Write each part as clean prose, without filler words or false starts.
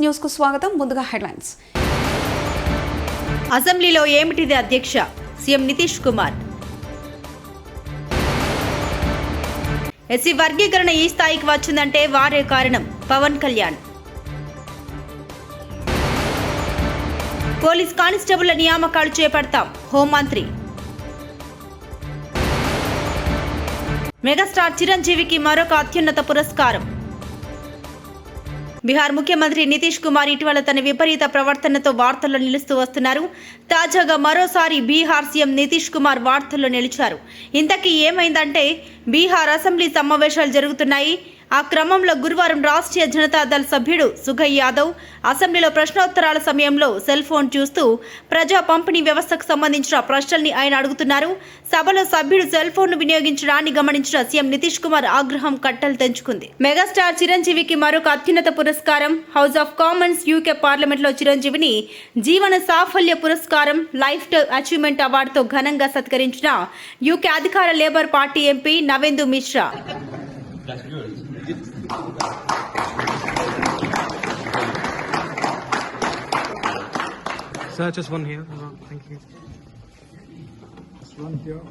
News కు స్వాగతం. ముందుగా హెడ్లైన్స్. అసెంబ్లీలో ఏమిటిది అధ్యక్ష? సీఎం నితీష్ కుమార్. ఎస్సీ వర్గీకరణ ఈ స్థాయికి వచ్చిందంటే వారే కారణం. పవన్ కళ్యాణ్. పోలీస్ కానిస్టేబుళ్ల నియామకాలు చేపడతాం. హోంమంత్రి. మెగాస్టార్ చిరంజీవికి మరొక అత్యున్నత పురస్కారం. బీహార్ ముఖ్యమంత్రి నితీష్ కుమార్ ఇటీవల తన విపరీత ప్రవర్తనతో వార్తల్లో నిలుస్తూ వస్తున్నారు. తాజాగా మరోసారి బీహార్ సీఎం నితీష్ కుమార్ వార్తల్లో నిలిచారు. ఇంతకీ ఏమైందంటే బీహార్ అసెంబ్లీ సమావేశాలు జరుగుతున్నాయి. ఆ క్రమంలో గురువారం రాష్ట్రీయ జనతాదళ్ సభ్యుడు సుగయ్ యాదవ్ అసెంబ్లీలో ప్రశ్నోత్తరాల సమయంలో సెల్ ఫోన్ చూస్తూ ప్రజా పంపిణీ వ్యవస్థకు సంబంధించిన ప్రశ్నల్ని ఆయన అడుగుతున్నారు. సభలో సభ్యుడు సెల్ ఫోన్ ను వినియోగించడాన్ని గమనించిన సీఎం నితీష్ కుమార్ ఆగ్రహం కట్టలు తెంచుకుంది. మెగాస్టార్ చిరంజీవికి మరొక అత్యున్నత పురస్కారం. House of Commons UK parliament లో చిరంజీవిని జీవన సాఫల్య పురస్కారం, లైఫ్ టైమ్ అచీవ్మెంట్ అవార్డుతో ఘనంగా సత్కరించిన యూకే అధికార Labour party MP Navendu Mishra. Sir, just one here. Thank you. Just one here.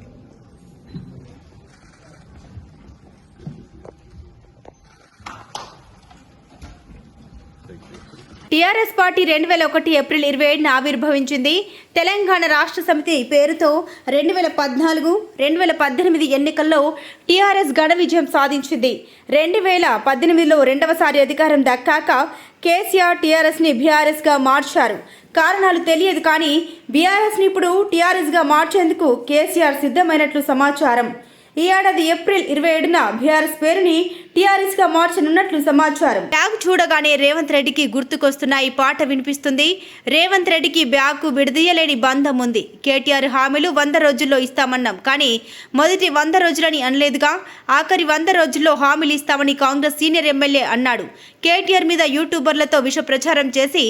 TRS party 2001 April 27న ఆవిర్భవించింది. తెలంగాణ రాష్ట్ర సమితి పేరుతో 2014, 2018 ఎన్నికల్లో టీఆర్ఎస్ ఘన విజయం సాధించింది. 2018లో రెండవసారి అధికారం దక్కాక కేసీఆర్ టీఆర్ఎస్ని బీఆర్ఎస్గా మార్చారు. కారణాలు తెలియదు కానీ బీఆర్ఎస్ని ఇప్పుడు టీఆర్ఎస్గా మార్చేందుకు కేసీఆర్ సిద్ధమైనట్లు సమాచారం. ఈ ఏడాది ఏప్రిల్ 27న బీఆర్ఎస్ పేరుని టీఆర్ఎస్ గా మార్చనున్నట్లు సమాచారం. బ్యాగ్ చూడగానే రేవంత్ రెడ్డికి గుర్తుకొస్తున్న ఈ పాట వినిపిస్తుంది. రేవంత్ రెడ్డికి బ్యాగ్ విడదీయలేని బంధం ఉంది. కేటీఆర్ హామీలు 100 రోజుల్లో ఇస్తామన్నాం, కానీ మొదటి 100 రోజులని అనలేదుగా. ఆఖరి 100 రోజుల్లో హామీలు ఇస్తామని కాంగ్రెస్ సీనియర్ ఎమ్మెల్యే అన్నాడు. కేటీఆర్ మీద యూట్యూబర్లతో విష ప్రచారం చేసి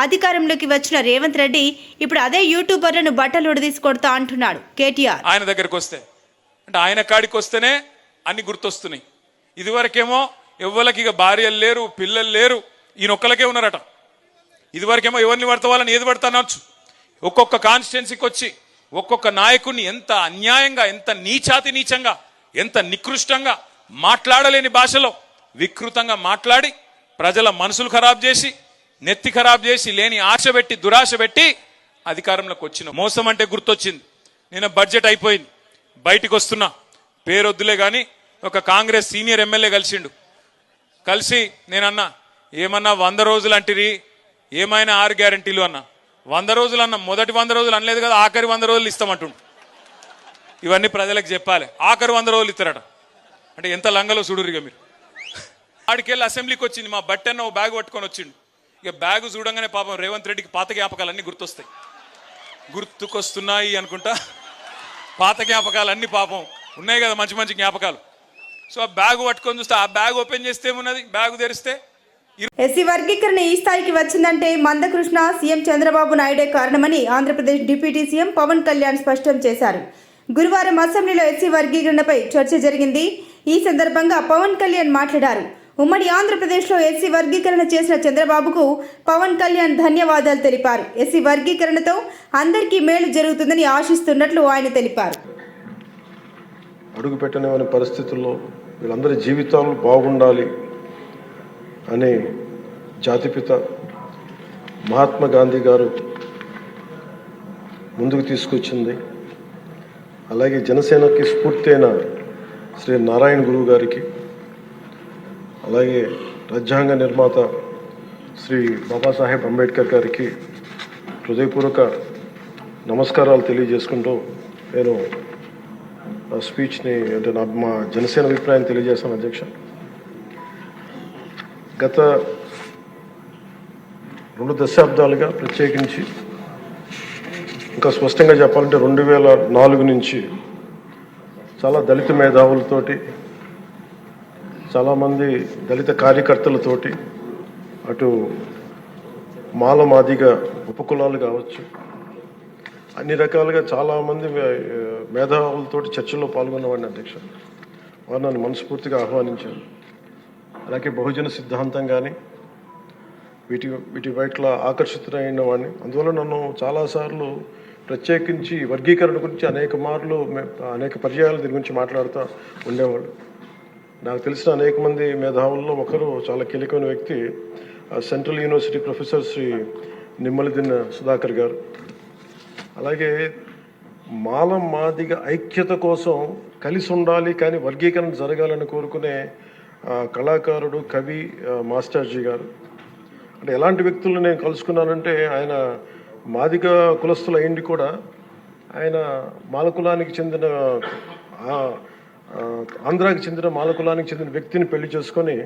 అధికారంలోకి వచ్చిన రేవంత్ రెడ్డి ఇప్పుడు అదే యూట్యూబర్లను బట్టలు తీసుకొడతా అంటున్నాడు. కేటీఆర్ ఆయన దగ్గరకు వస్తే అంటే ఆయన కాడికి వస్తేనే అన్ని గుర్తొస్తున్నాయి. ఇదివరకేమో ఎవ్వరికి ఇక భార్యలు లేరు, పిల్లలు లేరు, ఈయన ఒక్కలకే ఉన్నారట. ఇదివరకేమో ఎవరిని పడతా వాళ్ళని ఏది పడతా అనొచ్చు. ఒక్కొక్క కాన్స్టిట్యున్సీకి వచ్చి ఒక్కొక్క నాయకుడిని ఎంత అన్యాయంగా, ఎంత నీచంగా, ఎంత నికృష్టంగా, మాట్లాడలేని భాషలో వికృతంగా మాట్లాడి ప్రజల మనసులు ఖరాబ్ చేసి, నెత్తి ఖరాబ్ చేసి, లేని ఆశ పెట్టి, దురాశ పెట్టి అధికారంలోకి వచ్చిన మోసం అంటే గుర్తొచ్చింది. నేను బడ్జెట్ అయిపోయింది, బయటికి వస్తున్నా, పేరొద్దులే కానీ ఒక కాంగ్రెస్ సీనియర్ ఎమ్మెల్యే కలిసి నేనన్నా, ఏమన్నా 100 రోజులు అంటిరి, ఏమైనా 6 గ్యారంటీలు అన్నా. 100 రోజులు అన్నా, మొదటి 100 రోజులు అనలేదు కదా, ఆఖరి 100 రోజులు ఇస్తామంటుండు. ఇవన్నీ ప్రజలకు చెప్పాలి. ఆఖరి 100 రోజులు ఇస్తారట అంటే ఎంత లంగలో చూడురిగా మీరు. ఆడికెళ్ళి అసెంబ్లీకి వచ్చింది, మా బట్టన్న ఓ బ్యాగ్ పట్టుకొని వచ్చిండు. ఇక బ్యాగ్ చూడంగానే పాపం రేవంత్ రెడ్డికి పాత జ్ఞాపకాలన్నీ గుర్తుకొస్తున్నాయి అనుకుంటా. పాత జ్ఞాపకాలు అన్ని పాపం ఉన్నాయి కదా, మంచి మంచి జ్ఞాపకాలు. సో ఆ బ్యాగ్ పట్టుకొని చూస్తే, ఆ బ్యాగ్ ఓపెన్ చేస్తే ఏమున్నది, బ్యాగ్ తెరిస్తే ఎస్సీ వర్గీకరణ ఈ స్థాయికి వచ్చిందంటే మందకృష్ణ, సీఎం చంద్రబాబు నాయుడే కారణమని ఆంధ్రప్రదేశ్ డిప్యూటీ సీఎం పవన్ కళ్యాణ్ స్పష్టం చేశారు. గురువారం అసెంబ్లీలో ఎస్సీ వర్గీకరణపై చర్చ జరిగింది. ఈ సందర్భంగా పవన్ కళ్యాణ్ మాట్లాడారు. ఉమ్మడి ఆంధ్రప్రదేశ్లో ఎస్సీ వర్గీకరణ చేసిన చంద్రబాబుకు పవన్ కళ్యాణ్ ధన్యవాదాలు తెలిపారు. ఎస్సీ వర్గీకరణతో అందరికీ మేలు జరుగుతుందని ఆశిస్తున్నట్లు ఆయన తెలిపారు. అడుగు పెట్టని పరిస్థితుల్లో వీళ్ళందరి జీవితాలు బాగుండాలి అనే జాతిపిత మహాత్మా గాంధీ గారు ముందుకు తీసుకొచ్చింది. అలాగే జనసేనకి స్ఫూర్తి అయిన శ్రీ నారాయణ గురువు గారికి, అలాగే రాజ్యాంగ నిర్మాత శ్రీ బాబాసాహెబ్ అంబేద్కర్ గారికి హృదయపూర్వక నమస్కారాలు తెలియజేసుకుంటూ నేను స్పీచ్ని అంటే మా జనసేన అభిప్రాయం తెలియజేస్తాను. అధ్యక్ష, గత 2 దశాబ్దాలుగా ప్రత్యేకించి ఇంకా స్పష్టంగా చెప్పాలంటే 2004 నుంచి చాలా దళిత మేధావులతోటి, చాలామంది దళిత కార్యకర్తలతోటి, అటు మాదిగ ఉపకులాలు కావచ్చు, అన్ని రకాలుగా చాలామంది మేధావులతోటి చర్చల్లో పాల్గొన్నవాడిని అధ్యక్ష. వారు నన్ను మనస్ఫూర్తిగా ఆహ్వానించారు. అలాగే బహుజన సిద్ధాంతం కానీ, వీటి పట్ల ఆకర్షితులైన వాడిని. అందువల్ల నన్ను చాలాసార్లు ప్రత్యేకించి వర్గీకరణ గురించి అనేక పర్యాయాలు దీని గురించి మాట్లాడుతూ ఉండేవాళ్ళు. నాకు తెలిసిన అనేక మంది మేధావుల్లో ఒకరు చాలా కీలకమైన వ్యక్తి central university professor Shri Nimmaladinna Sudhakar garu. అలాగే మాదిగ ఐక్యత కోసం కలిసి ఉండాలి కానీ వర్గీకరణ జరగాలని కోరుకునే కళాకారుడు కవి మాస్టర్జీ గారు. అంటే ఎలాంటి వ్యక్తులను నేను కలుసుకున్నానంటే ఆయన మాదిగ కులస్తుల అయింది కూడా ఆయన మాలకులానికి చెందిన ఆంధ్రాకి చెందిన మాలకులానికి చెందిన వ్యక్తిని పెళ్లి చేసుకొని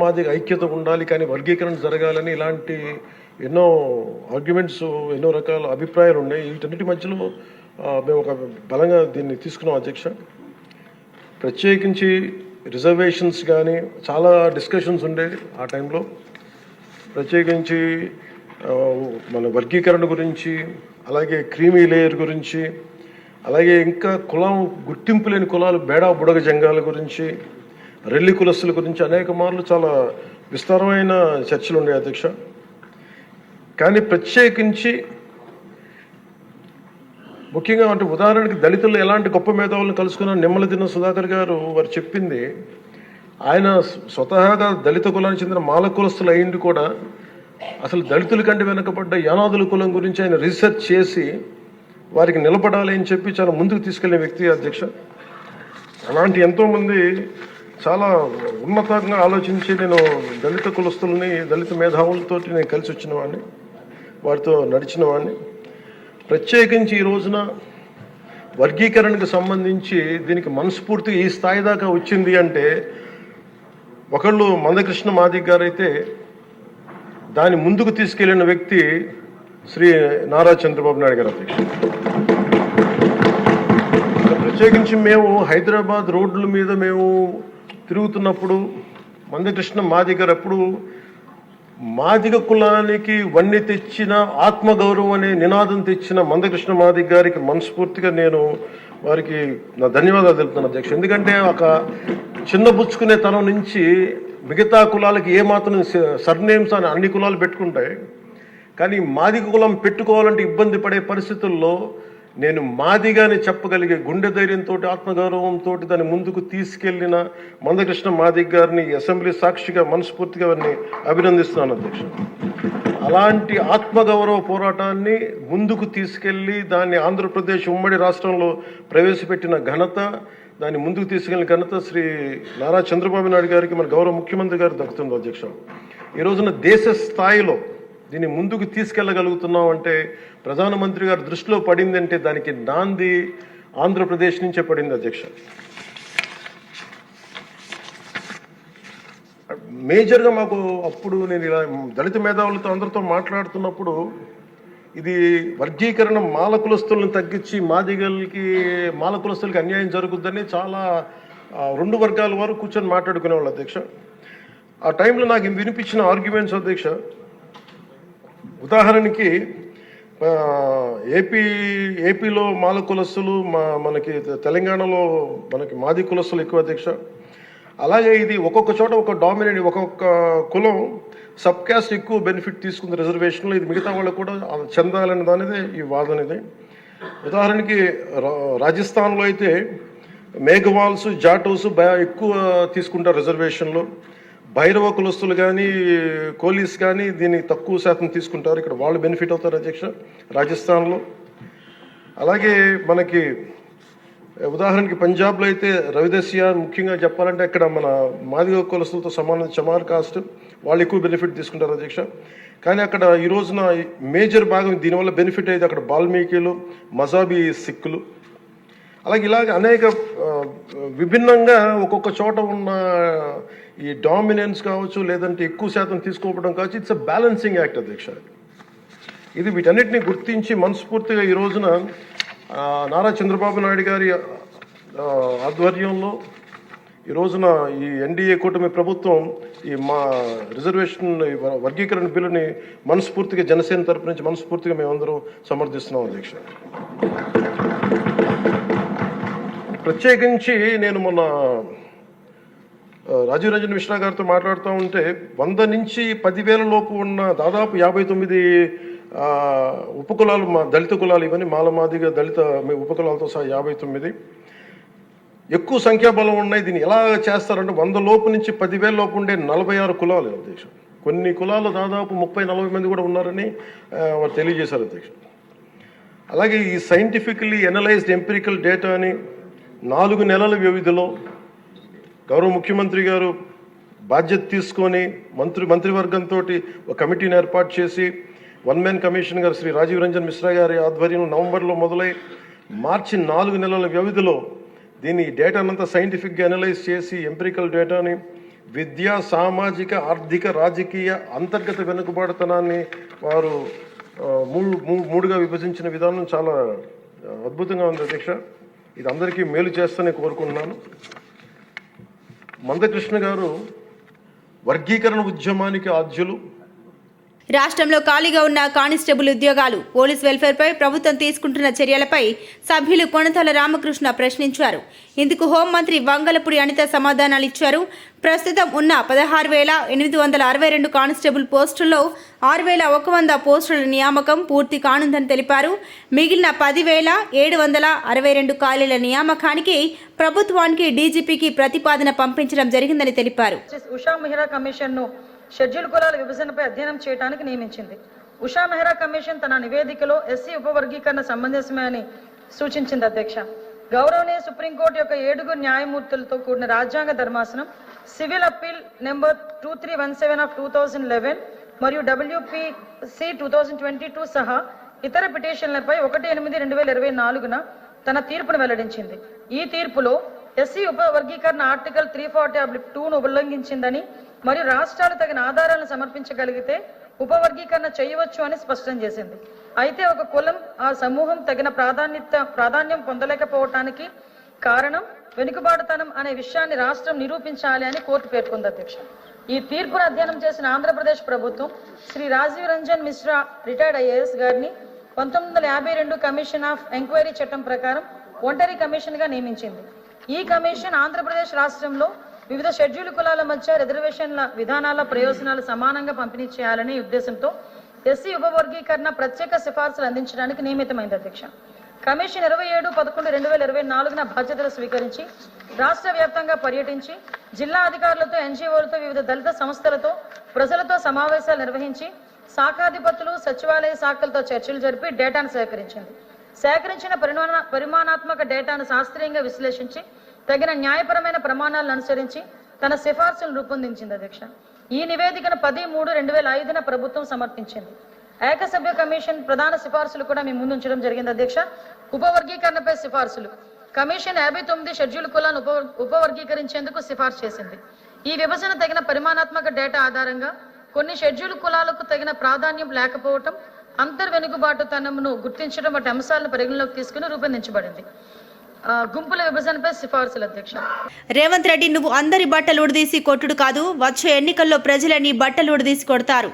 మాదిగ ఐక్యత ఉండాలి కానీ వర్గీకరణ జరగాలని ఇలాంటి ఎన్నో ఆర్గ్యుమెంట్స్ ఎన్నో రకాల అభిప్రాయాలు ఉన్నాయి. వీటన్నిటి మధ్యలో మేము ఒక బలంగా దీన్ని తీసుకున్నాం అధ్యక్ష. ప్రత్యేకించి రిజర్వేషన్స్ కానీ చాలా డిస్కషన్స్ ఉండేవి ఆ టైంలో. ప్రత్యేకించి మన వర్గీకరణ గురించి, అలాగే క్రీమీ లేయర్ గురించి, అలాగే ఇంకా కులం గుర్తింపు లేని కులాలు బేడా బుడగ జంగాల గురించి, రెల్లి కులస్తుల గురించి అనేక మార్లు చాలా విస్తారమైన చర్చలు ఉండే అధ్యక్ష. కానీ ప్రత్యేకించి ముఖ్యంగా అంటే ఉదాహరణకి దళితులు ఎలాంటి గొప్ప మేధావులను కలుసుకున్న నిమ్మలదిన్న సుధాకర్ గారు వారు చెప్పింది, ఆయన స్వతహాగా దళిత కులానికి చెందిన మాల కులస్తులు అయింది కూడా అసలు దళితుల కంటే వెనకబడ్డ యానాదుల కులం గురించి ఆయన రీసెర్చ్ చేసి వారికి నిలబడాలి అని చెప్పి చాలా ముందుకు తీసుకెళ్లే వ్యక్తి అధ్యక్ష. అలాంటి ఎంతోమంది చాలా ఉన్నతంగా ఆలోచించి నేను దళిత కులస్తుల్ని దళిత మేధావులతో నేను కలిసి వచ్చిన వాడిని, వారితో నడిచిన వాడిని. ప్రత్యేకించి ఈ రోజున వర్గీకరణకు సంబంధించి దీనికి మనస్ఫూర్తిగా ఈ స్థాయి దాకా వచ్చింది అంటే ఒకళ్ళు మందకృష్ణ మాదిగ గారు అయితే దాన్ని ముందుకు తీసుకెళ్లిన వ్యక్తి శ్రీ నారా చంద్రబాబు నాయుడు గారు అధ్యక్ష. ప్రత్యేకించి మేము హైదరాబాద్ రోడ్ల మీద మేము తిరుగుతున్నప్పుడు మందకృష్ణ మాదిగ గారు అప్పుడు మాదిగ కులానికి వన్నె తెచ్చిన ఆత్మగౌరవం అనే నినాదం తెచ్చిన మందకృష్ణ మాదిగ గారికి మనస్ఫూర్తిగా నేను వారికి నా ధన్యవాదాలు తెలుపుతున్నాను అధ్యక్ష. ఎందుకంటే ఒక చిన్నబుచ్చుకునే తనం నుంచి మిగతా కులాలకి ఏమాత్రం సర్నేమ్స్ అని అన్ని కులాలు పెట్టుకుంటాయి, కానీ మాదిగ కులం పెట్టుకోవాలంటే ఇబ్బంది పడే పరిస్థితుల్లో నేను మాదిగానే చెప్పగలిగే గుండె ధైర్యంతో ఆత్మగౌరవంతో దాన్ని ముందుకు తీసుకెళ్లిన మందకృష్ణ మాదిగ గారిని అసెంబ్లీ సాక్షిగా మనస్ఫూర్తిగా వారిని అభినందిస్తున్నాను అధ్యక్ష. అలాంటి ఆత్మగౌరవ పోరాటాన్ని ముందుకు తీసుకెళ్లి దాన్ని ఆంధ్రప్రదేశ్ ఉమ్మడి రాష్ట్రంలో ప్రవేశపెట్టిన ఘనత, దాన్ని ముందుకు తీసుకెళ్లిన ఘనత శ్రీ నారా చంద్రబాబు నాయుడు గారికి మన గౌరవ ముఖ్యమంత్రి గారు దక్కుతుంది అధ్యక్ష. ఈ రోజున దేశ స్థాయిలో దీన్ని ముందుకు తీసుకెళ్లగలుగుతున్నాం అంటే ప్రధానమంత్రి గారి దృష్టిలో పడింది అంటే దానికి నాంది ఆంధ్రప్రదేశ్ నుంచే పడింది అధ్యక్ష. మేజర్గా మాకు అప్పుడు నేను ఇలా దళిత మేధావులతో అందరితో మాట్లాడుతున్నప్పుడు ఇది వర్గీకరణ మాల కులస్తులను తగ్గించి మాల కులస్తులకి అన్యాయం జరుగుద్దని చాలా 2 వర్గాల వారు కూర్చొని మాట్లాడుకునేవాళ్ళు అధ్యక్ష. ఆ టైంలో నాకు వినిపించిన ఆర్గ్యుమెంట్స్ అధ్యక్ష, ఉదాహరణకి ఏపీలో మాల కులస్తులు మనకి తెలంగాణలో మనకి మాది కులస్తులు ఎక్కువ అధ్యక్ష. అలాగే ఇది ఒక్కొక్క చోట ఒక డామినేట్ ఒక్కొక్క కులం సబ్ క్యాస్ట్ ఎక్కువ బెనిఫిట్ తీసుకుంది రిజర్వేషన్లో, ఇది మిగతా వాళ్ళకు కూడా చెందాలనే దానిదే ఈ వాదన ఇది. ఉదాహరణకి రాజస్థాన్లో అయితే మేఘవాల్స్ జాటోస్ ఎక్కువ తీసుకుంటారు రిజర్వేషన్లో, భైరవ కులస్తులు కానీ కోలీస్ కానీ దీన్ని తక్కువ శాతం తీసుకుంటారు, ఇక్కడ వాళ్ళు బెనిఫిట్ అవుతారు అధ్యక్ష రాజస్థాన్లో. అలాగే మనకి ఉదాహరణకి పంజాబ్లో అయితే రవిదస్య ముఖ్యంగా చెప్పాలంటే అక్కడ మన మాదిగ కులస్తులతో సమాన చమార్ కాస్ట్ వాళ్ళు ఎక్కువ బెనిఫిట్ తీసుకుంటారు అధ్యక్ష. కానీ అక్కడ ఈ రోజున మేజర్ భాగం దీనివల్ల బెనిఫిట్ అయితే అక్కడ బాల్మీకిలు, మజాబీ సిక్కులు, అలాగే ఇలాగ అనేక విభిన్నంగా ఒక్కొక్క చోట ఉన్న ఈ డామినెన్స్ కావచ్చు లేదంటే ఎక్కువ శాతం తీసుకోవడం కావచ్చు, ఇట్స్ అ బ్యాలెన్సింగ్ యాక్ట్ అధ్యక్ష. ఇది వీటన్నిటిని గుర్తించి మనస్ఫూర్తిగా ఈ రోజున నారా చంద్రబాబు నాయుడు గారి ఆధ్వర్యంలో ఈ రోజున ఈ ఎన్డీఏ కూటమి ప్రభుత్వం ఈ మా రిజర్వేషన్ వర్గీకరణ బిల్లుని మనస్ఫూర్తిగా జనసేన తరపు నుంచి మనస్ఫూర్తిగా మేమందరం సమర్థిస్తున్నాం అధ్యక్ష. ప్రత్యేకించి నేను మొన్న రాజీవ్ రంజన్ మిశ్రా గారితో మాట్లాడుతూ ఉంటే 100 నుంచి 10,000 లోపు ఉన్న దాదాపు 59 ఉపకులాలు, మా దళిత కులాలు, ఇవన్నీ మాలమాదిగా దళిత ఉపకులాలతో సహా 59 ఎక్కువ సంఖ్యాబలం ఉన్నాయి. దీన్ని ఎలా చేస్తారంటే 100 లోపు నుంచి 10,000 లోపు ఉండే 46 కులాలు అధ్యక్ష. కొన్ని కులాలు దాదాపు 30-40 మంది కూడా ఉన్నారని వారు తెలియజేశారు అధ్యక్ష. అలాగే ఈ సైంటిఫికలీ ఎనలైజ్డ్ ఎంపిరికల్ డేటాని 4 నెలల వ్యవధిలో గౌరవ ముఖ్యమంత్రి గారు బాధ్యత తీసుకొని మంత్రివర్గంతో ఒక కమిటీని ఏర్పాటు చేసి 1 మ్యాన్ కమిషన్ గారు శ్రీ రాజీవ్ రంజన్ మిశ్రా గారి ఆధ్వర్యంలో నవంబర్లో మొదలై మార్చి 4 నెలల వ్యవధిలో దీన్ని డేటానంతా సైంటిఫిక్గా అనలైజ్ చేసి ఎంపిరికల్ డేటాని విద్యా, సామాజిక, ఆర్థిక, రాజకీయ, అంతర్గత వెనుకబాటుతనాన్ని వారు మూడుగా విభజించిన విధానం చాలా అద్భుతంగా ఉంది అధ్యక్ష. ఇది అందరికీ మేలు చేస్తూనే కోరుకుంటున్నాను. మందకృష్ణ గారు వర్గీకరణ ఉద్యమానికి ఆద్యులు. రాష్ట్రంలో ఖాళీగా ఉన్న కానిస్టేబుల్ ఉద్యోగాలు, పోలీస్ వెల్ఫేర్పై ప్రభుత్వం తీసుకుంటున్న చర్యలపై సభ్యులు కొనతల రామకృష్ణ ప్రశ్నించారు. ఇందుకు హోంమంత్రి వంగలపూడి అనిత సమాధానాలు ఇచ్చారు. ప్రస్తుతం ఉన్న 16,862 కానిస్టేబుల్ పోస్టుల్లో 6,100 పోస్టుల నియామకం పూర్తి కానుందని తెలిపారు. మిగిలిన 10,762 ఖాళీల నియామకానికి ప్రభుత్వానికి డీజీపీకి ప్రతిపాదన పంపించడం జరిగిందని తెలిపారు. ఉషా మెహ్రా కమిషన్ను షెడ్యూల్ కులాల విభజనపై అధ్యయనం చేయడానికి నియమించింది. ఉషా మెహ్రా కమిషన్ తన నివేదికలో ఎస్సీ ఉపవర్గీకరణ సమంజసమే అని సూచించింది అధ్యక్ష. గౌరవనీయ సుప్రీంకోర్టు యొక్క 7 న్యాయమూర్తులతో కూడిన రాజ్యాంగ ధర్మాసనం సివిల్ అప్పీల్ నెంబర్ 2317/2011 మరియు WPC 2022 సహా ఇతర పిటిషన్లపై 1/8/2024 తన తీర్పును వెల్లడించింది. ఈ తీర్పులో ఎస్సీ ఉపవర్గీకరణ ఆర్టికల్ 340(2)ను ఉల్లంఘించిందని మరియు రాష్ట్రాలు తగిన ఆధారాలను సమర్పించగలిగితే ఉపవర్గీకరణ చేయవచ్చు అని స్పష్టం చేసింది. అయితే ఒక కులం, ఆ సమూహం తగిన ప్రాధాన్యం పొందలేకపోవటానికి కారణం వెనుకబాటుతనం అనే విషయాన్ని రాష్ట్రం నిరూపించాలి అని కోర్టు పేర్కొంది అధ్యక్ష. ఈ తీర్పును అధ్యయనం చేసిన ఆంధ్రప్రదేశ్ ప్రభుత్వం శ్రీ రాజీవ్ రంజన్ మిశ్రా రిటైర్డ్ IAS గారిని 1952 కమిషన్ ఆఫ్ ఎంక్వైరీ చట్టం ప్రకారం ఒంటరి కమిషన్గా నియమించింది. ఈ కమిషన్ ఆంధ్రప్రదేశ్ రాష్ట్రంలో వివిధ షెడ్యూల్ కులాల మధ్య రిజర్వేషన్ల విధానాల ప్రయోజనాలు సమానంగా పంపిణీ చేయాలనే ఉద్దేశంతో ఎస్సీ ఉపవర్గీకరణ ప్రత్యేక సిఫార్సులు అందించడానికి నియమితమైంది అధ్యక్ష. కమిషన్ 27/11/2024 బాధ్యతలు స్వీకరించి రాష్ట్ర వ్యాప్తంగా పర్యటించి జిల్లా అధికారులతో, NGOలతో, వివిధ దళిత సంస్థలతో, ప్రజలతో సమావేశాలు నిర్వహించి శాఖాధిపతులు, సచివాలయ శాఖలతో చర్చలు జరిపి డేటాను సేకరించింది. సేకరించిన పరిమాణాత్మక డేటాను శాస్త్రీయంగా విశ్లేషించి తగిన న్యాయపరమైన ప్రమాణాలను అనుసరించి తన సిఫార్సులను రూపొందించింది అధ్యక్ష. ఈ నివేదికను 10/3/2005 ప్రభుత్వం సమర్పించింది. ఏకసభ్య కమిషన్ ప్రధాన సిఫార్సులు కూడా మీ ముందు ఉంచడం జరిగింది అధ్యక్ష. ఉపవర్గీకరణపై సిఫార్సులు. కమిషన్ 59 షెడ్యూల్ కులాలను ఉపవర్గీకరించేందుకు సిఫార్సు చేసింది. ఈ విభజన తగిన పరిమాణాత్మక డేటా ఆధారంగా కొన్ని షెడ్యూల్ కులాలకు తగిన ప్రాధాన్యం లేకపోవటం, అంతర్వెనుకబాటుతనంను గుర్తించడం వంటి అంశాలను పరిగణలోకి తీసుకుని రూపొందించబడింది. గుంపుల విభజనపై సిఫార్సులు అధ్యక్ష. రేవంత్ రెడ్డి, నువ్వు అందరి బట్టలు ఉడదీసి కొట్టుడు కాదు, వచ్చే ఎన్నికల్లో ప్రజలని బట్టలు ఉడదీసి కొడతారు.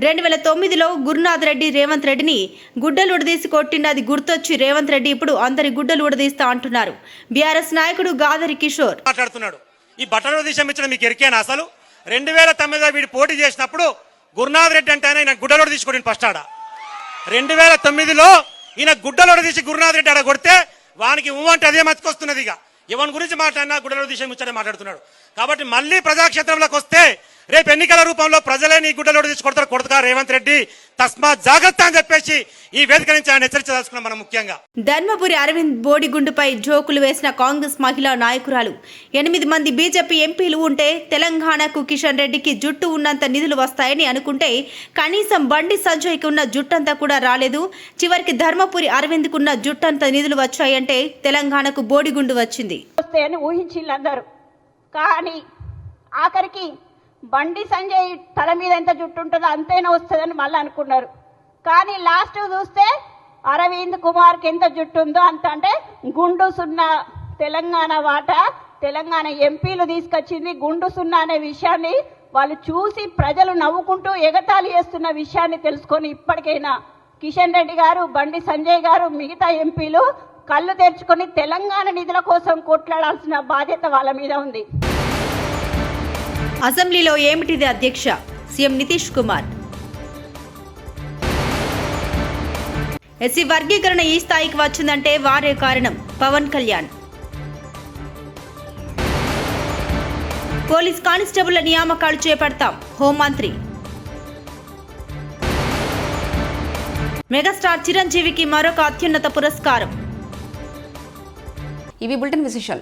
2009లో గురునాథ్ రెడ్డి రేవంత్ రెడ్డిని గుడ్డలు ఉడదీసి కొట్టినది గుర్తొచ్చి రేవంత్ రెడ్డి ఇప్పుడు అందరి గుడ్డలు ఉడదీస్తా అంటున్నారు. బీఆర్ఎస్ నాయకుడు గాదరి కిషోర్ మాట్లాడుతున్నాడు. ఈ బట్టలు ఉడదీసం ఇచ్చడం మీకు ఎరికేనా? అసలు 2009లో వీడు పోటీ చేసినప్పుడు గురునాథ్ రెడ్డి అంటే ఆయన గుడ్డలోడు తీసుకొట్టింది ఫస్ట్ ఆడ. 2009లో ఈయన గుడ్డలోడు తీసి గురునాథ్ రెడ్డి ఆడ కొడితే వానికి అంటే అదే మతికొస్తున్నది. ఇక ఎవరి గురించి మాట్లాడినా గుడ్డలో దిశ ముచ్చటే మాట్లాడుతున్నాడు. కాబట్టి మళ్ళీ ప్రజాక్షేత్రంలోకి వస్తే రేపు ఎన్నికల రూపంలో ప్రజలే నీ గుడ్డలోడు తీసి కొడతా రేవంత్ రెడ్డి, తస్మాత్ జాగ్రత్త అని చెప్పేసి ఈ వేదిక నుంచి ఆయన హెచ్చరించదలుచుకున్నాం. మనం ముఖ్యంగా ధర్మపురి అరవింద్ బోడిగుండుపై జోకులు వేసిన కాంగ్రెస్ మహిళా నాయకురాలు. 8 మంది బీజేపీ ఎంపీలు ఉంటే తెలంగాణకు కిషన్ రెడ్డికి జుట్టు ఉన్నంత నిధులు వస్తాయని అనుకుంటే కనీసం బండి సంజయ్కి ఉన్న జుట్టంతా కూడా రాలేదు. చివరికి ధర్మపురి అరవింద్కు ఉన్న జుట్టంత నిధులు వచ్చాయంటే తెలంగాణకు బోడిగుండు వచ్చింది వస్తాయని ఊహించిల్లందరూ. కానీ ఆఖరికి బండి సంజయ్ తల మీద ఎంత జుట్టు ఉంటుందో అంతైనా వస్తుందని మళ్ళీ అనుకున్నారు. కానీ లాస్ట్ చూస్తే అరవింద్ కుమార్కి ఎంత జుట్టు ఉందో అంత, అంటే గుండు సున్నా తెలంగాణ వాటా తెలంగాణ ఎంపీలు తీసుకొచ్చింది. గుండు సున్నా అనే విషయాన్ని వాళ్ళు చూసి ప్రజలు నవ్వుకుంటూ ఎగతాళి చేస్తున్న విషయాన్ని తెలుసుకొని ఇప్పటికైనా కిషన్ రెడ్డి గారు, బండి సంజయ్ గారు, మిగతా ఎంపీలు కళ్ళు తెరుచుకొని తెలంగాణ నిధుల కోసం కొట్లాడాల్సిన బాధ్యత వాళ్ళ మీద ఉంది. అసెంబ్లీలో ఏమిటిది అధ్యక్ష? సీఎం నితీష్ కుమార్. ఎస్సీ వర్గీకరణ ఈ స్థాయికి వచ్చిందంటే వారే కారణం. పవన్ కళ్యాణ్. పోలీస్ కానిస్టేబుళ్ల నియామకాలు చేపడతాం. హోంమంత్రి. మెగాస్టార్ చిరంజీవికి మరొక అత్యున్నత పురస్కారం. ఇవి బులెటిన్ విశేషాలు.